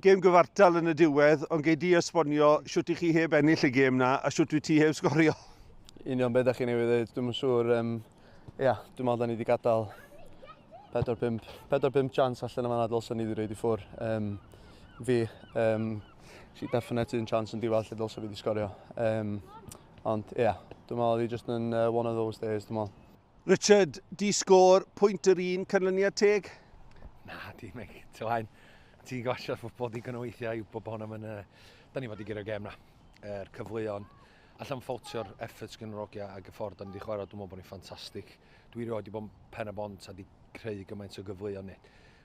Gêm gyfartal yn y diwedd, ond gei di esbonio siwt i chi heb ennill y gêm na a siwt wyt ti heb sgorio. Union beth ydych chi'n ei ddweud, dwi'n siŵr, dwi'n meddwl da ni wedi gadael 4-5 chance allan yma na dylsyn ni wedi rhaid i ffwr. Fi, si definitely yn chance yn diwall lle dylsyn fi wedi sgorio. Ond dwi'n meddwl just yn one of those days, dwi'n meddwl. Richard, di sgôr pwynt yr un canlyniad teg? Na, di meg, tywain. Ti'n gwasio ffwbol digon o weithiau i bod hwnna'n mynd... Da ni fod i gyda'r gêm na. Cyfleon. Allan ffawtio'r efforts gen yr ogia ac y ffordd da ni wedi chwarae, dwi'n meddwl bod ni'n ffantastig. Dwi rioed wedi bod yn Pen-y-bont a wedi creu gymaint o gyfleon ni.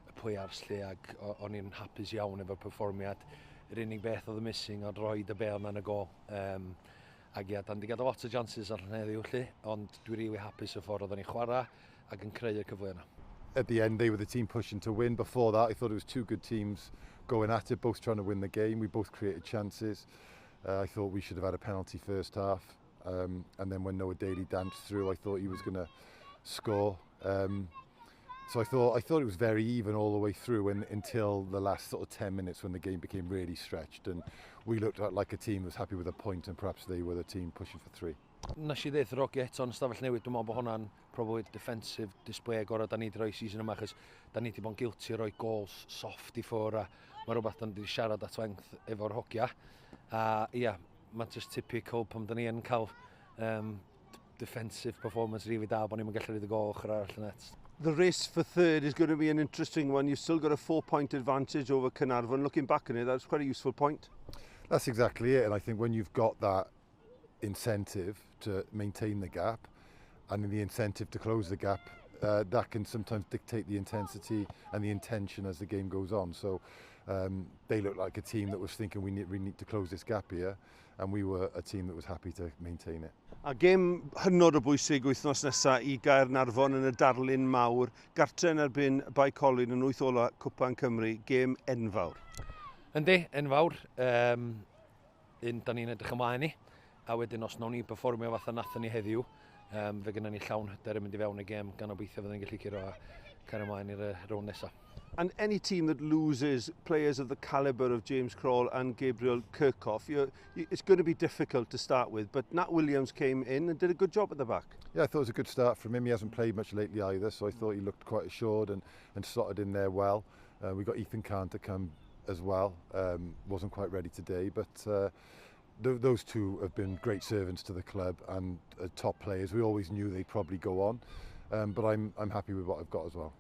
Y pwyars lle ac o'n i'n hapus iawn efo'r perfformiad. Yr unig beth oedd y missing oedd roed y bel na'n y gol. Ac da ni wedi gadael lot o chances ar heddiw lle, ond dwi'n rili hapus y ffordd oedd ni'n chwarae ac yn creu y cyfleon na. At the end, they were the team pushing to win. Before that, I thought it was two good teams going at it, both trying to win the game. We both created chances. I thought we should have had a penalty first half. And then when Noah Daly danced through, I thought he was going to score. So I thought it was very even all the way through until the last sort of 10 minutes when the game became really stretched. And we looked like a team that was happy with a point and perhaps they were the team pushing for 3. Nes i ddeud yr ogi eto'n stafell newid, dwi'n meddwl bod hwnna'n probably defensive display agorad da ni wedi rhoi season yma, achos da ni wedi bod yn guilty o roi goals soft i ffwr, a mae rhywbeth da ni wedi siarad at length efo'r hogia. A mae'n just typical pan da ni yn cael defensive performance rili da, bod ni'n gallu rhaid y gol ochr arall y net. The race for third is going to be an interesting one. You've still got a 4-point advantage over Caernarfon. Looking back on it, that's quite a useful point. That's exactly it, and I think when you've got that incentive to maintain the gap and the incentive to close the gap, that can sometimes dictate the intensity and the intention as the game goes on. So they looked like a team that was thinking we need to close this gap here, and we were a team that was happy to maintain it. A gêm hynod o bwysig wythnos nesaf i Caernarfon yn y darlun mawr, gartre yn erbyn Bai Colin yn 8 ola Cwpan Cymru, gêm enfawr. Yndi, enfawr. Un da ni'n edrych ymlaen i. A wedyn os nawn ni perfformio fatha nathon ni heddiw, fe gynnon ni llawn hyder yn mynd i fewn y gêm gan obeithio fyddai'n gallu curo a cael ymlaen i'r rown nesaf. And any team that loses players of the calibre of James Crawl and Gabriel Kirchhoff, it's going to be difficult to start with, but Nat Williams came in and did a good job at the back. Yeah, I thought it was a good start from him. He hasn't played much lately either, so I thought he looked quite assured and slotted in there well. We got Ethan Kahn to come as well. Wasn't quite ready today, but those two have been great servants to the club and top players. We always knew they'd probably go on, but I'm happy with what I've got as well.